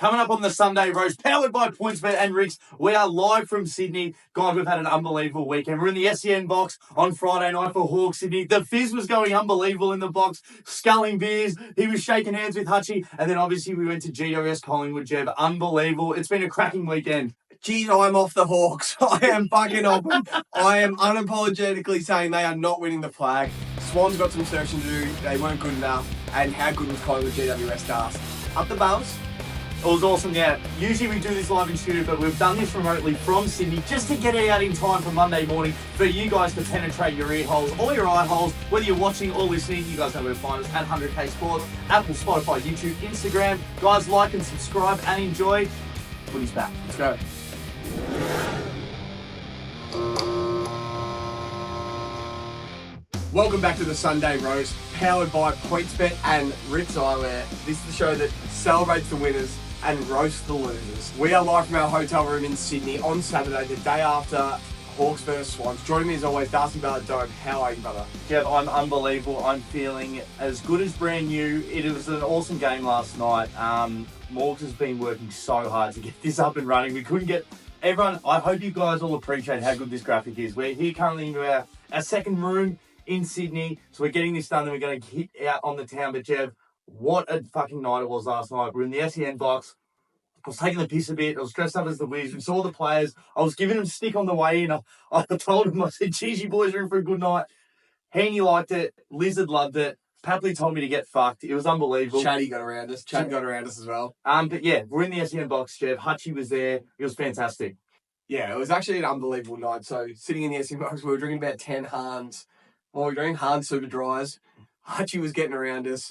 Coming up on the Sunday roast, powered by PointsBet and Ricks, we are live from Sydney. God, we've had an unbelievable weekend. We're in the SEN box on Friday night for Hawks Sydney. The Fizz was going unbelievable in the box, sculling beers. He was shaking hands with Hutchie. And then obviously we went to GWS Collingwood, Jeb. Unbelievable. It's been a cracking weekend. Geez, I'm off the Hawks. I am fucking off them. I am unapologetically saying they are not winning the flag. Swans got some searching to do. They weren't good enough. And how good was Collingwood GWS stars? Up the Bells. It was awesome, yeah. Usually we do this live in studio, but we've done this remotely from Sydney just to get it out in time for Monday morning for you guys to penetrate your ear holes or your eye holes, whether you're watching or listening. You guys know where to find us at 100K Sports, Apple, Spotify, YouTube, Instagram. Guys, like and subscribe and enjoy. Footy's back. Let's go. Welcome back to the Sunday Roast, powered by PointsBet and Ricks Eyewear. This is the show that celebrates the winners and roasts the losers. We are live from our hotel room in Sydney on Saturday, the day after Hawks vs Swans. Joining me as always, Darcy Ballard-Dome. How are you, brother? Jeff, I'm unbelievable. I'm feeling as good as brand new. It was an awesome game last night. Morgs has been working so hard to get this up and running. We couldn't get... Everyone, I hope you guys all appreciate how good this graphic is. We're here currently in our second room in Sydney, so we're getting this done and we're going to hit out on the town. But Jeff, what a fucking night it was last night. We're in the SEN box. I was taking the piss a bit. I was dressed up as the Wiz. We saw the players. I was giving them stick on the way in. I told them, I said, geez, you boys are in for a good night. Heaney liked it. Lizard loved it. Papley told me to get fucked. It was unbelievable. Chatty got around us. Chat got around us as well. But yeah, we're in the SEN box, Jeff. Hutchie was there. It was fantastic. Yeah, it was actually an unbelievable night. So sitting in the SEN box, we were drinking about 10 Hans. Well, we were drinking Hans Super Dries. Hutchie was getting around us.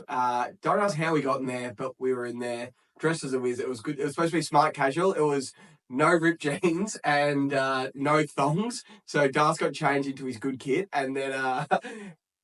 Don't ask how we got in there, but we were in there dressed as a Wiz. It was good. It was supposed to be smart casual. It was no ripped jeans and no thongs. So Das got changed into his good kit. And then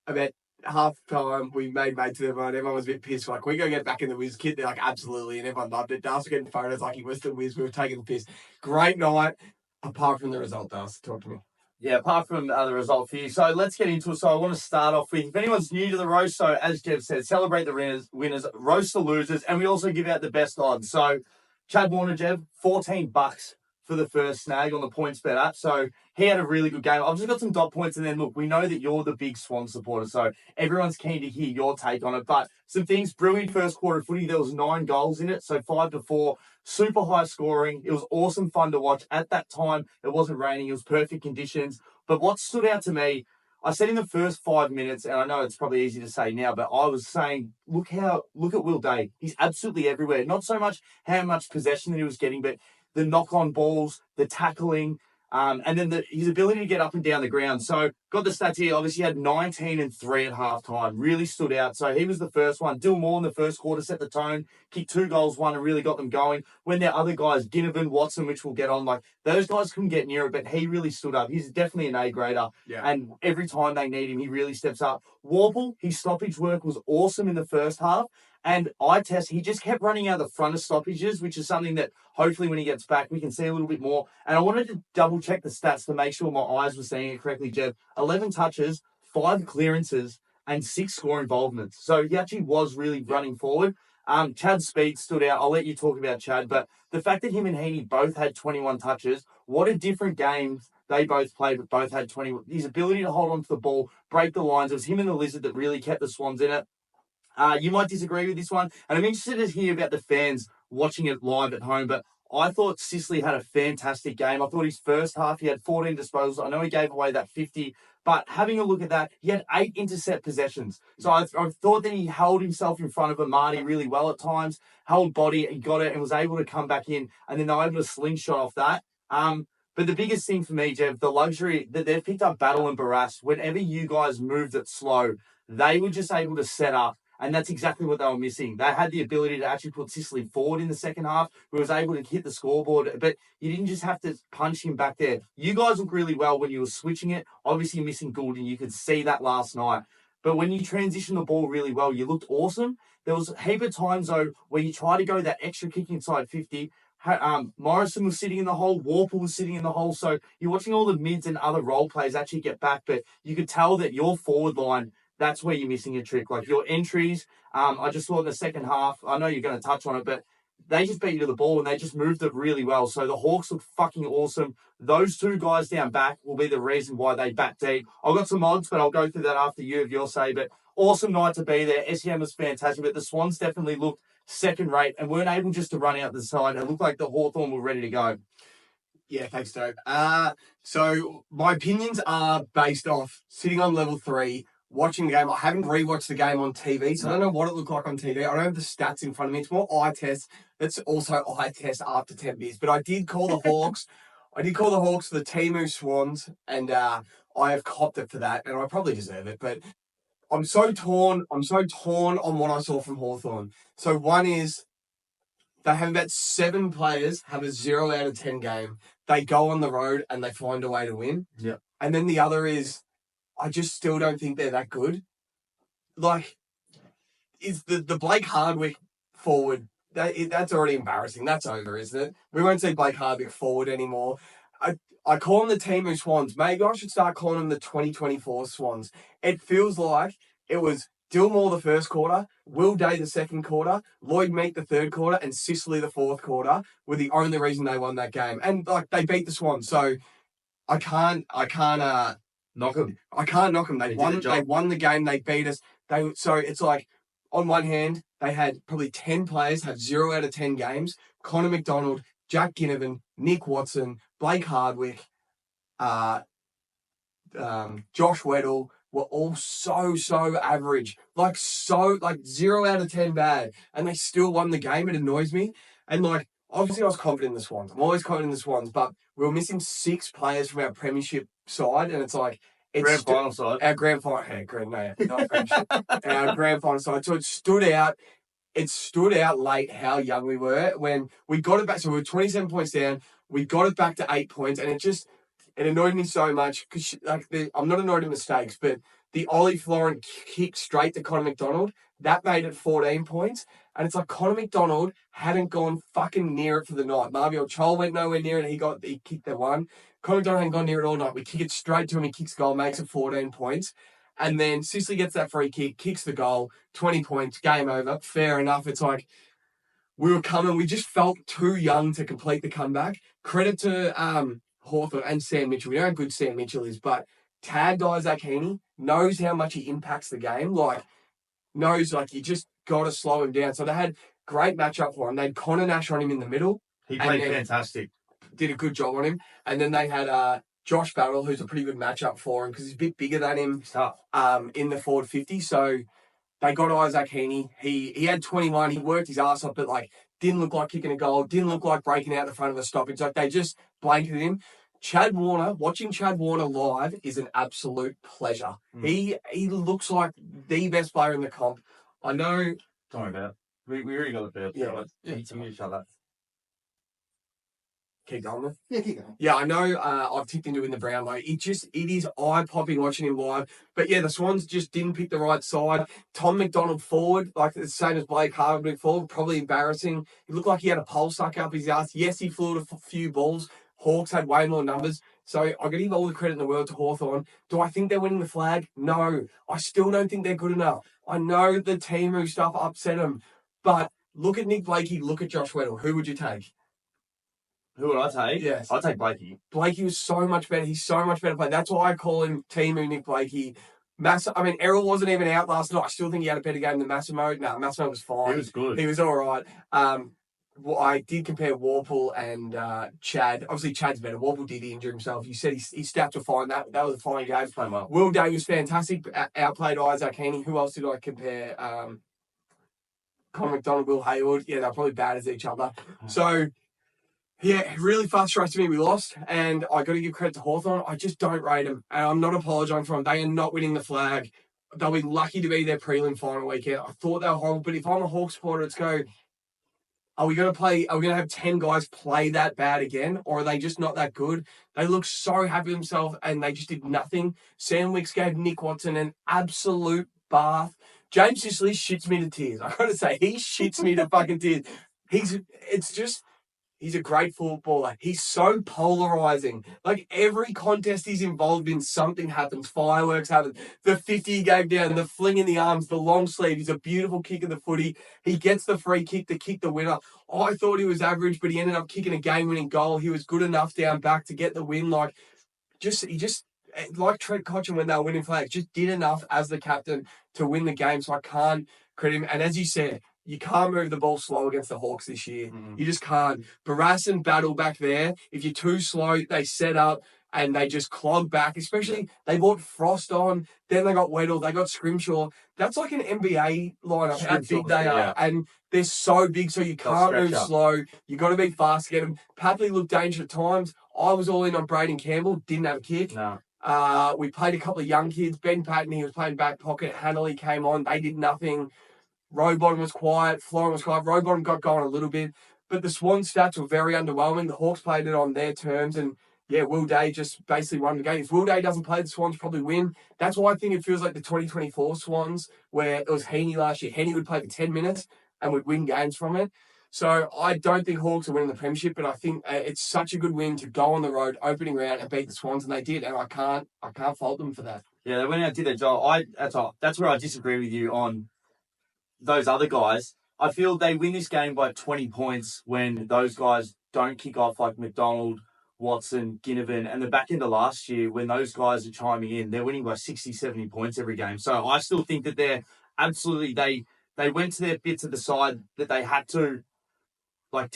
about half time, we made mates with everyone. Everyone was a bit pissed. Like, we go get back in the Wiz kit. They're like, absolutely. And everyone loved it. Das was getting photos like he was the Wiz. We were taking the piss. Great night. Apart from the result, Das, talk to me. Yeah, apart from the result for you. So let's get into it. So I want to start off with, if anyone's new to the roast, so as Jeff said, celebrate the winners, roast the losers, and we also give out the best odds. So Chad Warner, Jeff, $14 for the first snag on the PointsBet app. So he had a really good game. I've just got some dot points, and then look, we know that you're the big Swan supporter, so everyone's keen to hear your take on it. But some things, brilliant first quarter footy. There was 9 goals in it, so 5-4. Super high scoring. It was awesome fun to watch. At that time, it wasn't raining. It was perfect conditions. But what stood out to me, I said in the first 5 minutes, and I know it's probably easy to say now, but I was saying, look at Will Day. He's absolutely everywhere. Not so much how much possession that he was getting, but the knock-on balls, the tackling, and then his ability to get up and down the ground. So got the stats here. Obviously, he had 19 and 3 at halftime. Really stood out. So he was the first one. Dill Moore in the first quarter set the tone, kicked 2 goals, 1, and really got them going. When their other guys, Ginnivan, Watson, which we'll get on, like those guys couldn't get near it, but he really stood up. He's definitely an A-grader. Yeah. And every time they need him, he really steps up. Warple, his stoppage work was awesome in the first half. And he just kept running out the front of stoppages, which is something that hopefully when he gets back, we can see a little bit more. And I wanted to double check the stats to make sure my eyes were seeing it correctly, Jeff. 11 touches, 5 clearances, and 6 score involvements. So he actually was really running forward. Chad's speed stood out. I'll let you talk about Chad, but the fact that him and Heaney both had 21 touches, what a different game they both played, but both had 20. His ability to hold on to the ball, break the lines, it was him and the Lizard that really kept the Swans in it. You might disagree with this one, and I'm interested to hear about the fans watching it live at home, but I thought Sicily had a fantastic game. I thought his first half, he had 14 disposals. I know he gave away that 50, but having a look at that, he had 8 intercept possessions. So I thought that he held himself in front of Amadi really well at times, held body, and got it, and was able to come back in, and then they were able to slingshot off that. But the biggest thing for me, Jeff, the luxury that they've picked up Battle and Barras. Whenever you guys moved it slow, they were just able to set up. And that's exactly what they were missing. They had the ability to actually put Sicily forward in the second half, who was able to hit the scoreboard, but you didn't just have to punch him back there. You guys looked really well when you were switching it. Obviously, missing Gould, and you could see that last night. But when you transition the ball really well, you looked awesome. There was a heap of times, though, where you try to go that extra kick inside 50. Morrison was sitting in the hole. Warple was sitting in the hole. So you're watching all the mids and other role players actually get back, but you could tell that your forward line, that's where you're missing a trick. Like your entries, I just thought in the second half, I know you're going to touch on it, but they just beat you to the ball and they just moved it really well. So the Hawks look fucking awesome. Those two guys down back will be the reason why they bat deep. I've got some odds, but I'll go through that after you have your say. But awesome night to be there. SEM was fantastic, but the Swans definitely looked second rate and weren't able just to run out the side. It looked like the Hawthorn were ready to go. Yeah, thanks, Dope. So my opinions are based off sitting on level 3, watching the game. I haven't rewatched the game on TV, so I don't know what it looked like on TV. I don't have the stats in front of me. It's more eye test. It's also eye test after 10 beers. But I did call the Hawks. I did call the Hawks the Temu Swans, and I have copped it for that, and I probably deserve it. But I'm so torn. I'm so torn on what I saw from Hawthorn. So one is they have about 7 players have a 0 out of 10 game. They go on the road and they find a way to win. Yeah. And then the other is, I just still don't think they're that good. Like, is the Blake Hardwick forward, that's already embarrassing. That's over, isn't it? We won't see Blake Hardwick forward anymore. I call them the Temu Swans. Maybe I should start calling them the 2024 Swans. It feels like it was Dillmore the first quarter, Will Day the second quarter, Lloyd Meek the third quarter, and Sicily the fourth quarter were the only reason they won that game. And like they beat the Swans, so I can't knock them. I can't knock them. They won the game. They beat us. So it's like on one hand they had probably 10 players have 0 out of 10 games. Connor McDonald, Jack Ginnivan, Nick Watson, Blake Hardwick, Josh Weddle were all so average. Like 0 out of 10 bad. And they still won the game. It annoys me. And like, obviously I was confident in the Swans. I'm always confident in the Swans, but we were missing 6 players from our premiership side. And it's like, Grand final side. Our grand final, not premiership. Our grand final side. So it stood out. It stood out late how young we were when we got it back. So we were 27 points down. We got it back to 8 points, and it annoyed me so much because I'm not annoyed at mistakes, but the Ollie Florent kick straight to Connor McDonald, that made it 14 points. And it's like Connor McDonald hadn't gone fucking near it for the night. Marvio Chol went nowhere near it. He kicked the one. Connor McDonald hadn't gone near it all night. We kick it straight to him. He kicks goal, makes it 14 points. And then Sicily gets that free kick, kicks the goal, 20 points, game over. Fair enough. It's like we were coming. We just felt too young to complete the comeback. Credit to Hawthorn and Sam Mitchell. We know how good Sam Mitchell is, but tagged Isaac Heaney, knows how much he impacts the game. Like, knows, like, you just got to slow him down. So they had great matchup for him. They had Connor Nash on him in the middle. He played fantastic. Did a good job on him. And then they had Josh Barrell, who's a pretty good matchup for him because he's a bit bigger than him in the forward 50. So they got Isaac Heaney. He had 21. He worked his ass off, but like didn't look like kicking a goal. Didn't look like breaking out the front of a stoppage. Like they just blanketed him. Watching Chad Warner live is an absolute pleasure. He looks like the best player in the comp. I know. Don't worry about it. We already got the best. Yeah. You shut that. Keep going with? Yeah, keep going. Yeah, I know I've tipped into in the Brownlow. It is eye-popping watching him live. But yeah, the Swans just didn't pick the right side. Tom McDonald forward, like the same as Blake Hardwick forward, probably embarrassing. He looked like he had a pole stuck up his ass. Yes, he flew a few balls. Hawks had way more numbers. So I got to give all the credit in the world to Hawthorn. Do I think they're winning the flag? No. I still don't think they're good enough. I know the Temu stuff upset them. But look at Nick Blakey, look at Josh Weddle. Who would you take? Who would I take? Yes. I'd take Blakey. Blakey was so much better. He's so much better player. That's why I call him Temu Nick Blakey. Errol wasn't even out last night. I still think he had a better game than Massimo. No, Massimo was fine. He was good. He was all right. I did compare Warple and Chad. Obviously, Chad's better. Warple did injure himself. You said his stats were fine. That was a fine game. Playing well. Will Day was fantastic. Outplayed Isaac Heaney. Who else did I compare? Connor McDonald, Will Hayward. Yeah, they're probably bad as each other. So, yeah, it really frustrates me we lost. And I got to give credit to Hawthorn. I just don't rate them. And I'm not apologising for them. They are not winning the flag. They'll be lucky to be their prelim final weekend. I thought they were horrible. But if I'm a Hawks supporter, it's go... Are we going to have 10 guys play that bad again? Or are they just not that good? They look so happy with themselves and they just did nothing. Sam Wicks gave Nick Watson an absolute bath. James Sicily shits me to tears. I got to say, he shits me to fucking tears. It's just, He's a great footballer. He's so polarizing. Like every contest he's involved in, something happens. Fireworks happen. The 50 he gave down, the fling in the arms, the long sleeve. He's a beautiful kick of the footy. He gets the free kick to kick the winner. I thought he was average, but he ended up kicking a game-winning goal. He was good enough down back to get the win. He just like Trent Cotchin when they were winning flags, just did enough as the captain to win the game. So I can't credit him. And as you said, you can't move the ball slow against the Hawks this year. You just can't. Barras and Battle back there, if you're too slow, they set up and they just clog back. Especially, they brought Frost on, then they got Weddle, they got Scrimshaw. That's like an NBA lineup, how big they are. And they're so big, so you can't move slow. You got to be fast to get them. Papley looked dangerous at times. I was all in on Braden Campbell, didn't have a kick. No. We played a couple of young kids. Ben Patton, he was playing back pocket. Hannelly came on. They did nothing. Rowbottom was quiet. Florin was quiet. Rowbottom got going a little bit. But the Swans stats were very underwhelming. The Hawks played it on their terms. And, yeah, Will Day just basically won the game. If Will Day doesn't play, the Swans probably win. That's why I think it feels like the 2024 Swans, where it was Heaney last year. Heaney would play for 10 minutes and would win games from it. So I don't think Hawks are winning the premiership, but I think it's such a good win to go on the road, opening round, and beat the Swans, and they did. And I can't fault them for that. Yeah, they went out and did their job. That's where I disagree with you on those other guys. I feel they win this game by 20 points when those guys don't kick off like McDonald, Watson, Ginnivan, and the back end of last year when those guys are chiming in, they're winning by 60, 70 points every game. So I still think that they're absolutely, they went to their bits of the side that they had to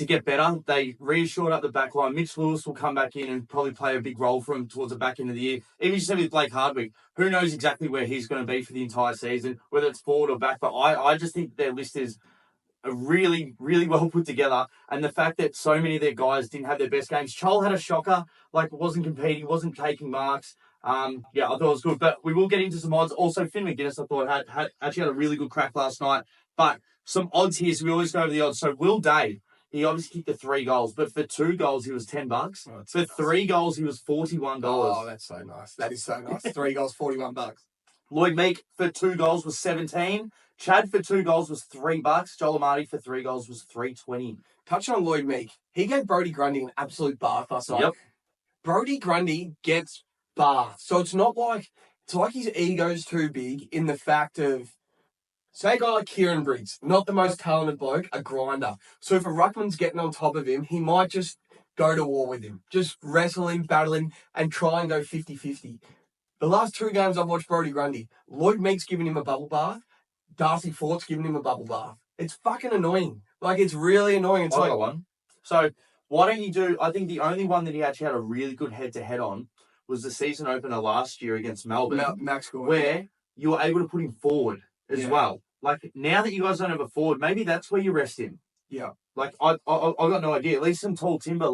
get better. They reassured up the back line. Mitch Lewis will come back in and probably play a big role for him towards the back end of the year. Even you said with Blake Hardwick, who knows exactly where he's going to be for the entire season, whether it's forward or back. But I just think their list is really, really well put together. And the fact that so many of their guys didn't have their best games. Chol had a shocker, wasn't competing, wasn't taking marks. I thought it was good. But we will get into some odds. Also, Finn McGuinness, I thought, had a really good crack last night. But some odds here, so we always go over the odds. So Will Day, he obviously kicked the 3 goals, but for 2 goals, he was $10. Oh, for 3 goals, he was $41. Oh, that's so nice. That is so nice. 3 goals, $41. Lloyd Meek for 2 goals was 17. Chad for 2 goals was $3. Joel Amati for 3 goals was $3.20. Touching on Lloyd Meek, he gave Brodie Grundy an absolute bath last night. Yep. Brodie Grundy gets bathed. So it's like his ego's too big in the fact of, say a guy like Kieran Briggs, not the most talented bloke, a grinder. So if a ruckman's getting on top of him, he might just go to war with him. Just wrestle him, battle him, and try and go 50-50. The last 2 games I've watched Brodie Grundy, Lloyd Meek's giving him a bubble bath. Darcy Fort's giving him a bubble bath. It's fucking annoying. It's really annoying. It's got one. So why don't you do, I think the only one that he actually had a really good head-to-head on was the season opener last year against Melbourne. Max Gordon. Where you were able to put him forward as well. Now that you guys don't have a forward, maybe that's where you rest him. Yeah. I got no idea. At least some tall timber,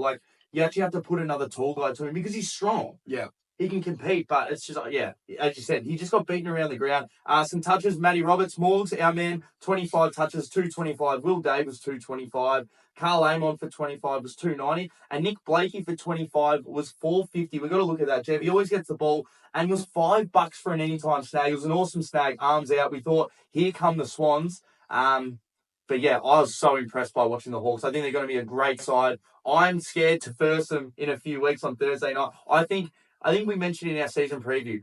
you actually have to put another tall guy to him because he's strong. Yeah. He can compete, but it's just, as you said, he just got beaten around the ground. Some touches, Matty Roberts, Morgs, our man, 25 touches, 225. Will Davis, 225. Carl Amon for 25 was 290. And Nick Blakey for 25 was 450. We've got to look at that, Jeff. He always gets the ball. And it was $5 for an anytime snag. It was an awesome snag, arms out. We thought, here come the Swans. But yeah, I was so impressed by watching the Hawks. I think they're going to be a great side. I'm scared to first them in a few weeks on Thursday night. I think we mentioned in our season preview,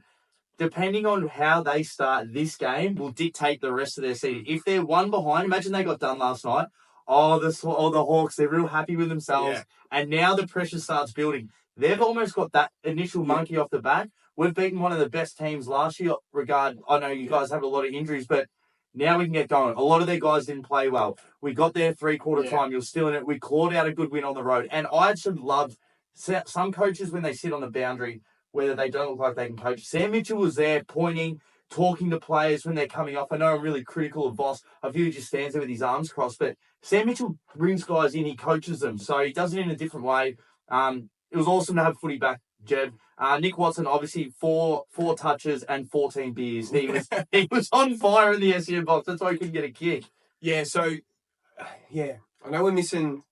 depending on how they start this game will dictate the rest of their season. If they're 1 behind, imagine they got done last night. The Hawks, they're real happy with themselves. Yeah. And now the pressure starts building. They've almost got that initial monkey off the back. We've beaten one of the best teams last year. I know you guys have a lot of injuries, but now we can get going. A lot of their guys didn't play well. We got there 3/4 time. You're still in it. We clawed out a good win on the road. And I actually love some coaches when they sit on the boundary, whether they don't look like they can coach. Sam Mitchell was there pointing, talking to players when they're coming off. I know I'm really critical of Voss. I feel he just stands there with his arms crossed. But Sam Mitchell brings guys in. He coaches them. So he does it in a different way. It was awesome to have footy back, Jed. Nick Watson, obviously, four touches and 14 beers. He was on fire in the SEN box. That's why he couldn't get a kick. Yeah, I know we're missing.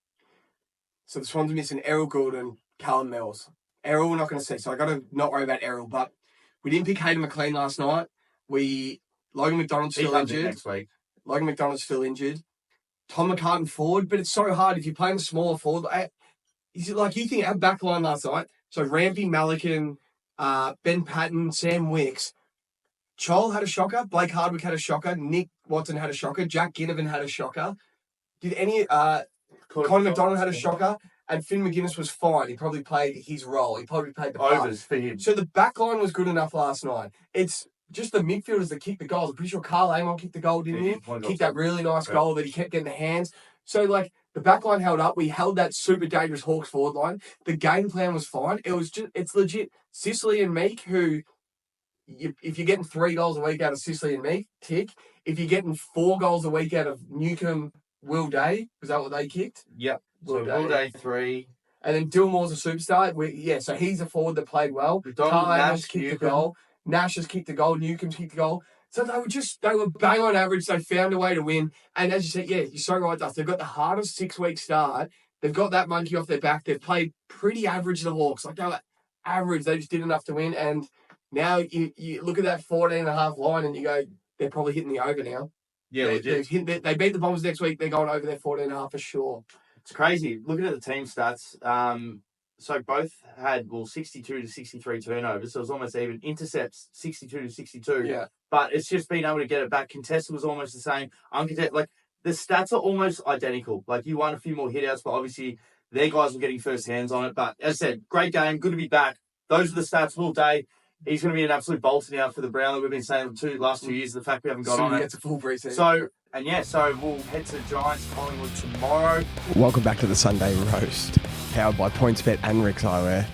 So the Swans are missing Errol Gould and Callum Mills. Errol, we're not going to see, so I got to not worry about Errol. But we didn't pick Hayden McLean last night. Logan McDonald's still injured. Next week. Logan McDonald's still injured. Tom McCartan forward, but it's so hard if you're playing a smaller forward. Is it like you think our back line last night? So Rampy, Malikan, Ben Patton, Sam Wicks. Chol had a shocker. Blake Hardwick had a shocker. Nick Watson had a shocker. Jack Ginnivan had a shocker. Did any Conor McDonald had a shocker, and Finn McGuinness was fine. He probably played his role. He probably played the part. Overs for him. So the back line was good enough last night. It's just the midfielders that kicked the goals. I'm pretty sure Carl Amon kicked the goal, didn't he? Kicked that really nice goal that he kept getting the hands. So, like, the back line held up. We held that super dangerous Hawks forward line. The game plan was fine. It's legit. Sicily and Meek, who, if you're getting $3 a week out of Sicily and Meek, tick. If you're getting $4 a week out of Newcomb, Will Day, was that what they kicked? Yep. So Will Day 3. And then Dillmore's a superstar. So he's a forward that played well. Carl Nash kicked the goal. Nash has kicked the goal. Newcomb's kicked the goal. So they were bang on average. They found a way to win. And as you said, you're so right, Dust. They've got the hardest 6-week start. They've got that monkey off their back. They've played pretty average, the Hawks. Like, they were average. They just did enough to win. And now you look at that 14.5 line and you go, they're probably hitting the over now. Yeah, they beat the Bombers next week. They're going over their 14.5 for sure. It's crazy. Looking at the team stats, so both had 62 to 63 turnovers, so it was almost even. Intercepts 62 to 62. Yeah. But it's just being able to get it back. Contested was almost the same. Uncontested, like the stats are almost identical. Like you won a few more hitouts, but obviously their guys were getting first hands on it. But as I said, great game, good to be back. Those are the stats. Will Day. He's going to be an absolute bolter now for the Brown that we've been saying for the last 2 years. The fact we haven't got on it. Gets a full preseason. So we'll head to the Giants, Collingwood tomorrow. Welcome back to the Sunday Roast, powered by PointsBet and Rick's Eyewear.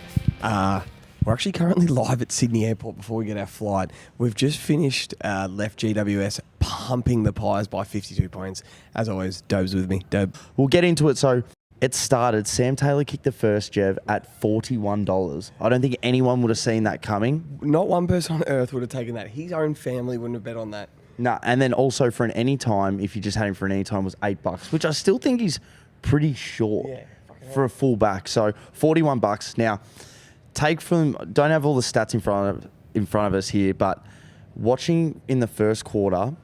We're actually currently live at Sydney Airport before we get our flight. We've just finished, left GWS pumping the Pies by 52 points. As always, Dobe's with me. Dobe. We'll get into it. So it started. Sam Taylor kicked the first, Jev, at $41. I don't think anyone would have seen that coming. Not one person on earth would have taken that. His own family wouldn't have bet on that. No, and then also for an anytime, if you just had him for an anytime, was $8, which I still think is pretty short for a fullback. So $41. Now, don't have all the stats in front of us here, but watching in the first quarter,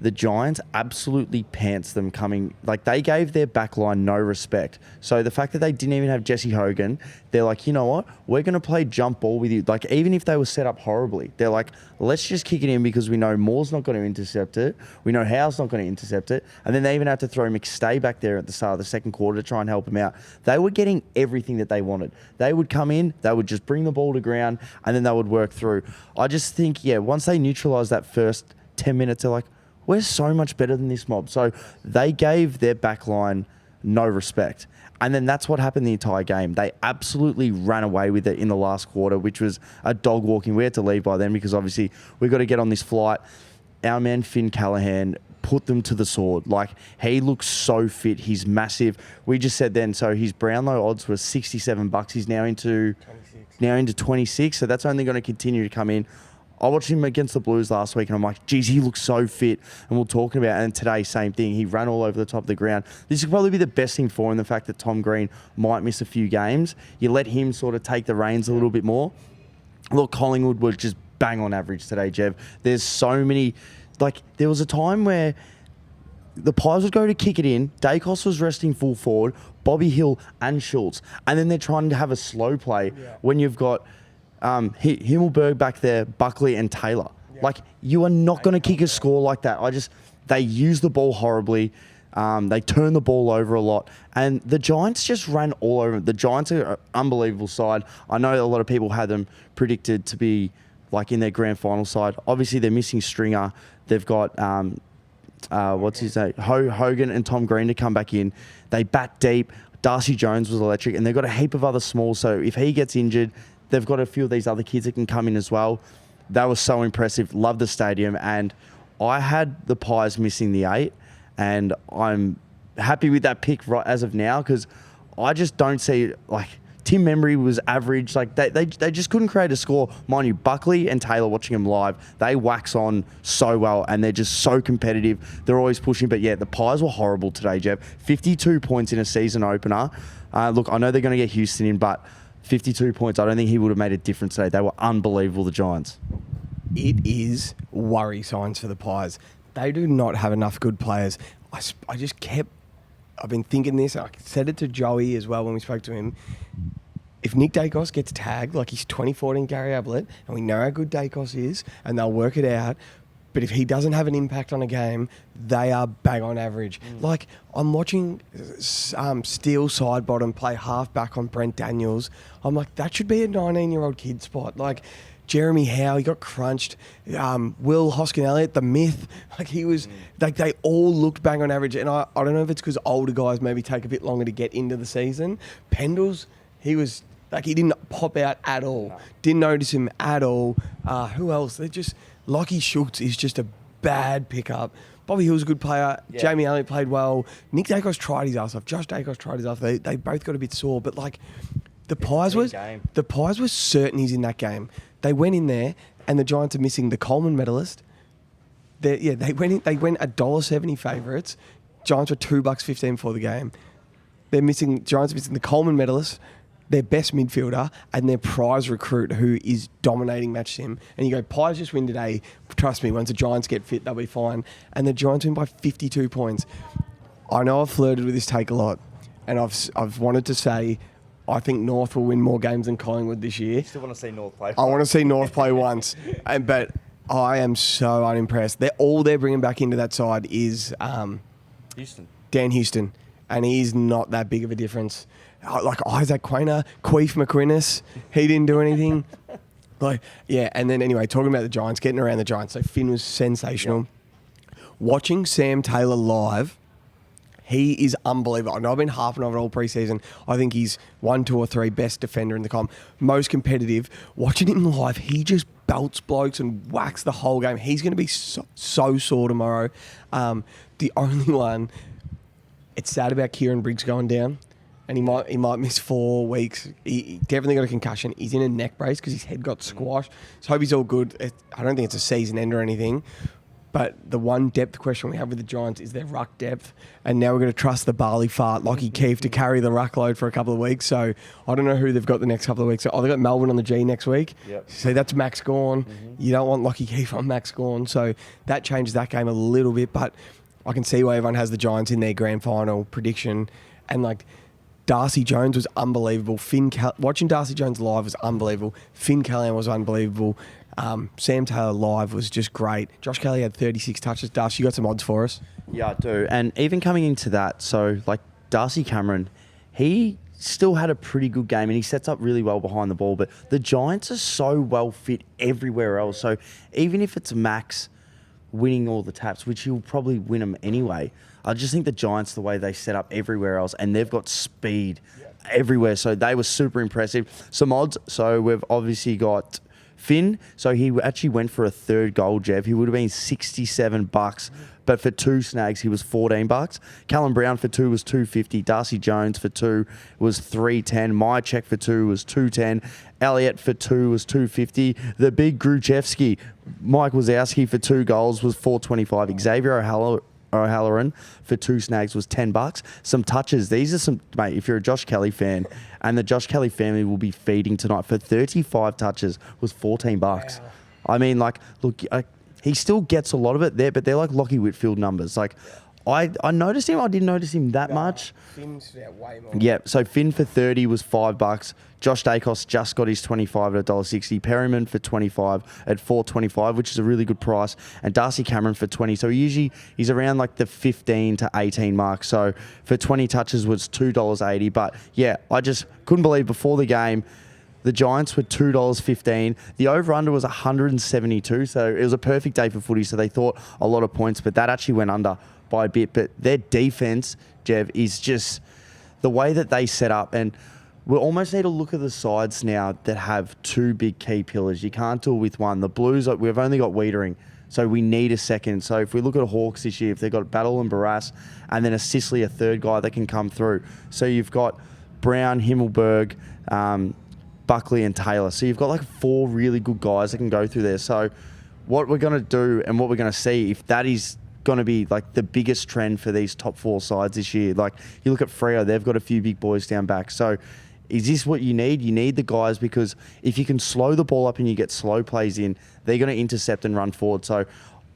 the Giants absolutely pants them coming. Like, they gave their backline no respect. So the fact that they didn't even have Jesse Hogan, they're like, you know what? We're going to play jump ball with you. Like, even if they were set up horribly, they're like, let's just kick it in because we know Moore's not going to intercept it. We know Howe's not going to intercept it. And then they even had to throw McStay back there at the start of the second quarter to try and help him out. They were getting everything that they wanted. They would come in, they would just bring the ball to ground, and then they would work through. I just think, once they neutralised that first 10 minutes, they're like, we're so much better than this mob. So they gave their backline no respect. And then that's what happened the entire game. They absolutely ran away with it in the last quarter, which was a dog walking. We had to leave by then because obviously we got to get on this flight. Our man Finn Callahan put them to the sword. Like, he looks so fit. He's massive. We just said then, so his Brownlow odds were $67. He's now into 26. So that's only going to continue to come in. I watched him against the Blues last week and I'm like, geez, he looks so fit. And we're talking about it. And today, same thing. He ran all over the top of the ground. This could probably be the best thing for him, the fact that Tom Green might miss a few games. You let him sort of take the reins a little bit more. Look, Collingwood was just bang on average today, Jev. There's so many... Like, there was a time where the Pies would go to kick it in. Dacos was resting full forward, Bobby Hill and Schultz. And then they're trying to have a slow play when you've got... Himmelberg back there, Buckley and Taylor. Yeah. Like, you are not going to kick a score like that. They use the ball horribly. They turn the ball over a lot. And the Giants just ran all over. The Giants are an unbelievable side. I know a lot of people had them predicted to be like in their grand final side. Obviously, they're missing Stringer. They've got, what's his name? Hogan and Tom Green to come back in. They bat deep. Darcy Jones was electric. And they've got a heap of other smalls. So if he gets injured... They've got a few of these other kids that can come in as well. That was so impressive. Love the stadium. And I had the Pies missing the 8. And I'm happy with that pick right as of now because I just don't see... Like, Tim Membry was average. Like, they just couldn't create a score. Mind you, Buckley and Taylor, watching them live, they wax on so well and they're just so competitive. They're always pushing. But, the Pies were horrible today, Jeff. 52 points in a season opener. Look, I know they're going to get Houston in, but... 52 points. I don't think he would have made a difference today. They were unbelievable, the Giants. It is worry signs for the Pies. They do not have enough good players. I just kept. I've been thinking this. I said it to Joey as well when we spoke to him. If Nick Dacos gets tagged like he's 2014 Gary Ablett, and we know how good Dacos is, and they'll work it out, but if he doesn't have an impact on a game, they are bang on average. Like, I'm watching Steele Sidebottom play half back on Brent Daniels. I'm like, that should be a 19-year-old kid spot. Like, Jeremy Howe, he got crunched. Will Hoskin-Elliott, the myth, like he was, like they all looked bang on average. And I don't know if it's because older guys maybe take a bit longer to get into the season. Pendles, he was, like he didn't pop out at all. No. Didn't notice him at all. Who else? They're just, Lockie Schultz is just a bad pickup. Bobby Hill's a good player. Yeah. Jamie Elliott played well. Nick Dacos tried his ass off. Josh Dacos tried his ass off. They both got a bit sore, but like the Pies were certain he's in that game. They went in there, and the Giants are missing the Coleman medalist. They went $1.70 favourites. Giants were $2.15 for the game. Giants are missing the Coleman medalist, their best midfielder, and their prize recruit who is dominating match sim. And you go, Pies just win today. Trust me, once the Giants get fit, they'll be fine. And the Giants win by 52 points. I know I've flirted with this take a lot, and I've wanted to say I think North will win more games than Collingwood this year. You still want to see North play? I want to see North play once, but I am so unimpressed. All they're bringing back into that side is Houston. Dan Houston, and he's not that big of a difference. Like Isaac Quainer, Queef McQuinnis, he didn't do anything. And then anyway, talking about the Giants, getting around the Giants. So Finn was sensational. Yep. Watching Sam Taylor live, he is unbelievable. I know I've been harping on it all preseason. I think he's 1, 2 or 3 best defender in the comp. Most competitive. Watching him live, he just belts blokes and whacks the whole game. He's going to be so sore tomorrow. The only one, it's sad about Kieran Briggs going down, and he might miss 4 weeks. He definitely got a concussion. He's in a neck brace because his head got squashed. So I hope he's all good. I don't think it's a season end or anything. But the one depth question we have with the Giants is their ruck depth. And now we're going to trust the Barley fart, Lockie Keefe, to carry the ruck load for a couple of weeks. So I don't know who they've got the next couple of weeks. They've got Melbourne on the G next week. Yep. So that's Max Gawn. You don't want Lockie Keefe on Max Gawn. So that changes that game a little bit. But I can see why everyone has the Giants in their grand final prediction. And like Darcy Jones was unbelievable. Watching Darcy Jones live was unbelievable. Finn Callahan was unbelievable. Sam Taylor live was just great. Josh Kelly had 36 touches. Darcy, you got some odds for us? Yeah, I do. And even coming into that, so like Darcy Cameron, he still had a pretty good game and he sets up really well behind the ball. But the Giants are so well fit everywhere else. So even if it's Max winning all the taps, which he'll probably win them anyway, I just think the Giants, the way they set up everywhere else, and they've got speed everywhere. So they were super impressive. Some odds. So we've obviously got Finn, so he actually went for a third goal, Jev. He would have been $67, but for 2 snags, he was $14. Callum Brown for 2 was $250. Darcy Jones for 2 was $310. Mychek for 2 was $210. Elliott for 2 was $250. The big Gruchevsky, Mike Wazowski for 2 goals was $425. Xavier O'Halloran for 2 snags was $10. Some touches. These are some, mate, if you're a Josh Kelly fan, and the Josh Kelly family will be feeding tonight, for 35 touches was $14. Wow. I mean, like, look, he still gets a lot of it there, but they're like Lockie Whitfield numbers. Like, I noticed him. I didn't notice him that much. Finn's way more. Yeah, so Finn for 30 was $5. Josh Dacos just got his 25 at $1.60. Perryman for 25 at $4.25, which is a really good price. And Darcy Cameron for 20. So he's around like the 15 to 18 mark. So for 20 touches was $2.80. But yeah, I just couldn't believe before the game, the Giants were $2.15. The over-under was 172. So it was a perfect day for footy. So they thought a lot of points, but that actually went under by a bit. But their defense, Jev, is just the way that they set up. And we almost need to look at the sides now that have 2 big key pillars. You can't do it with one. The Blues, we've only got Wiedering, so we need a second. So if we look at Hawks this year, if they've got Battle and Barras, and then a Sicily, a third guy that can come through. So you've got Brown, Himmelberg, Buckley and Taylor. So you've got like 4 really good guys that can go through there. So what we're going to do and what we're going to see, if that is going to be like the biggest trend for these top 4 sides this year. Like you look at Freo, they've got a few big boys down back. So is this what you need? You need the guys, because if you can slow the ball up and you get slow plays in, they're going to intercept and run forward. So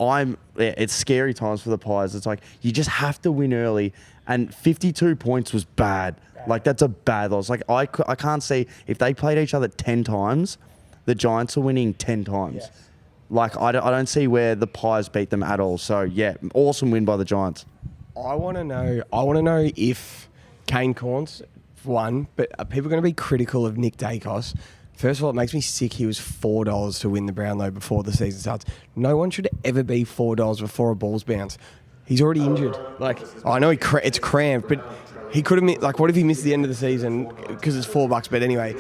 it's scary times for the Pies. It's like you just have to win early, and 52 points was bad. Like that's a bad loss. Like I can't see if they played each other 10 times, the Giants are winning 10 times. Yes. Like I don't see where the Pies beat them at all. So yeah, awesome win by the Giants. I want to know if Kane Corns won, but are people going to be critical of Nick Dacos? First of all, it makes me sick he was $4 to win the Brownlow before the season starts. No one should ever be $4 before a ball's bounce. He's already injured. Like, I know it's cramped, but he could have, like, what if he missed the end of the season because it's $4? But anyway,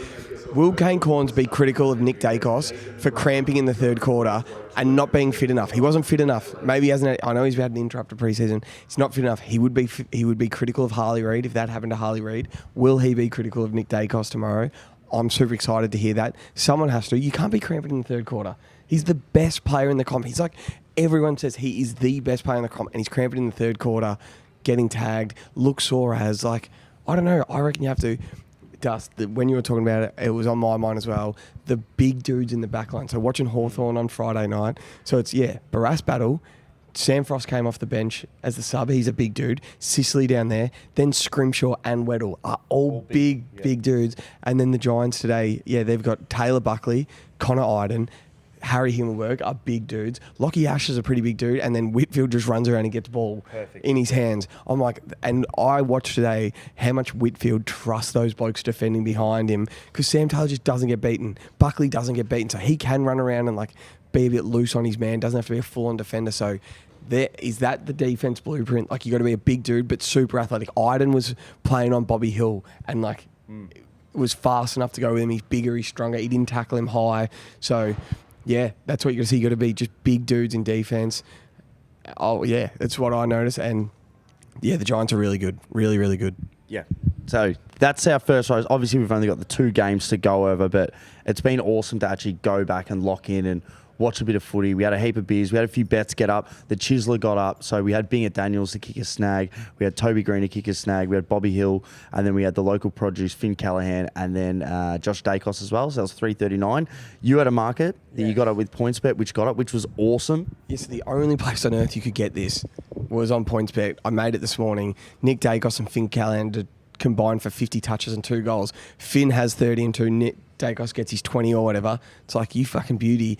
will Kane Corns be critical of Nick Dacos for cramping in the third quarter and not being fit enough? He wasn't fit enough. Maybe he hasn't. I know he's had an interrupted preseason. He's not fit enough. He would be critical of Harley Reid if that happened to Harley Reid. Will he be critical of Nick Dacos tomorrow? I'm super excited to hear that. Someone has to. You can't be cramping in the third quarter. He's the best player in the comp. He's like, everyone says he is the best player in the comp, and he's cramping in the third quarter, getting tagged, looks sore as, like, I don't know. I reckon you have to. Dust, when you were talking about it, it was on my mind as well. The big dudes in the back line. So watching Hawthorn on Friday night. So it's, Barras battle. Sam Frost came off the bench as the sub. He's a big dude. Sicily down there. Then Scrimshaw and Weddle are all big dudes. And then the Giants today, they've got Taylor Buckley, Connor Iden, Harry Himmelberg are big dudes. Lockie Ash is a pretty big dude. And then Whitfield just runs around and gets the ball in his hands. I'm like, and I watched today how much Whitfield trusts those blokes defending behind him, because Sam Taylor just doesn't get beaten. Buckley doesn't get beaten. So he can run around and, like, be a bit loose on his man. Doesn't have to be a full-on defender. So is that the defense blueprint? Like, you got to be a big dude but super athletic. Iden was playing on Bobby Hill and, like, was fast enough to go with him. He's bigger, he's stronger. He didn't tackle him high. So yeah, that's what you got to see. You got to be just big dudes in defense. Oh yeah, that's what I noticed. And yeah, the Giants are really good, really, really good. Yeah. So that's our first race. Obviously, we've only got the 2 games to go over, but it's been awesome to actually go back and lock in and watch a bit of footy. We had a heap of beers. We had a few bets get up. The Chisler got up. So we had Binga Daniels to kick a snag. We had Toby Green to kick a snag. We had Bobby Hill. And then we had the local produce, Finn Callahan, and then Josh Dacos as well. So that was $3.39. You had a market that you got up with PointsBet, which was awesome. Yes, the only place on earth you could get this was on PointsBet. I made it this morning. Nick Dacos and Finn Callahan to combine for 50 touches and 2 goals. Finn has 30 and 2. Nick Dacos gets his 20 or whatever. It's like, you fucking beauty.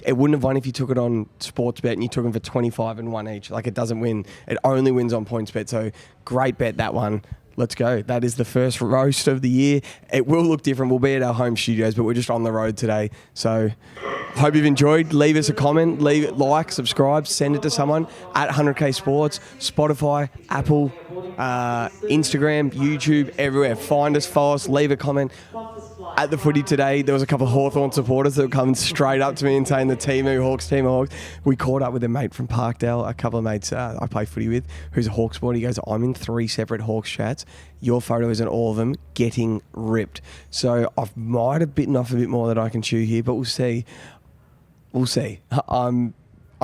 It wouldn't have won if you took it on Sportsbet and you took them for 25 and 1 each. Like, it doesn't win. It only wins on PointsBet. So great bet, that one. Let's go. That is the first roast of the year. It will look different. We'll be at our home studios, but we're just on the road today. So hope you've enjoyed. Leave us a comment. Leave it, like, subscribe, send it to someone at 100K Sports, Spotify, Apple, Instagram, YouTube, everywhere. Find us, follow us, leave a comment. At the footy today, there was a couple of Hawthorn supporters that were coming straight up to me and saying the Timu Hawks. We caught up with a mate from Parkdale, a couple of mates I play footy with, who's a Hawks boy. He goes, I'm in 3 separate Hawks chats. Your photo is in all of them, getting ripped. So I might have bitten off a bit more than I can chew here, but we'll see. We'll see. I'm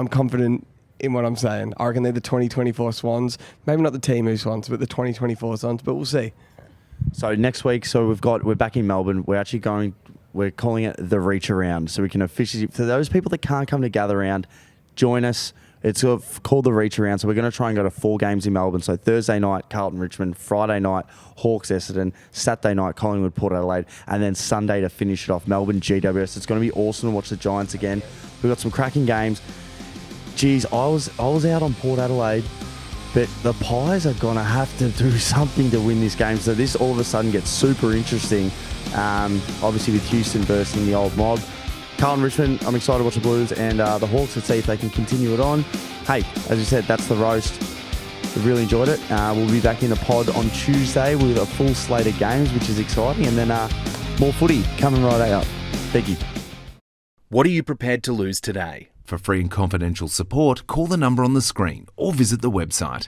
confident in what I'm saying. I reckon they're the 2024 Swans. Maybe not the Timu Swans, but the 2024 Swans, but we'll see. So next week, we're back in Melbourne. We're calling it the Reach Around. So we can officially, for those people that can't come to gather around, join us. It's called the Reach Around. So we're going to try and go to 4 games in Melbourne. So Thursday night, Carlton Richmond. Friday night, Hawks Essendon. Saturday night, Collingwood Port Adelaide. And then Sunday to finish it off, Melbourne GWS. It's going to be awesome to watch the Giants again. We've got some cracking games. Geez, I was out on Port Adelaide. But the Pies are going to have to do something to win this game. So this all of a sudden gets super interesting. Obviously with Houston versing the old mob. Carlton Richmond, I'm excited to watch the Blues and the Hawks to see if they can continue it on. Hey, as you said, that's the roast. We've really enjoyed it. We'll be back in the pod on Tuesday with a full slate of games, which is exciting. And then more footy coming right out. Thank you. What are you prepared to lose today? For free and confidential support, call the number on the screen or visit the website.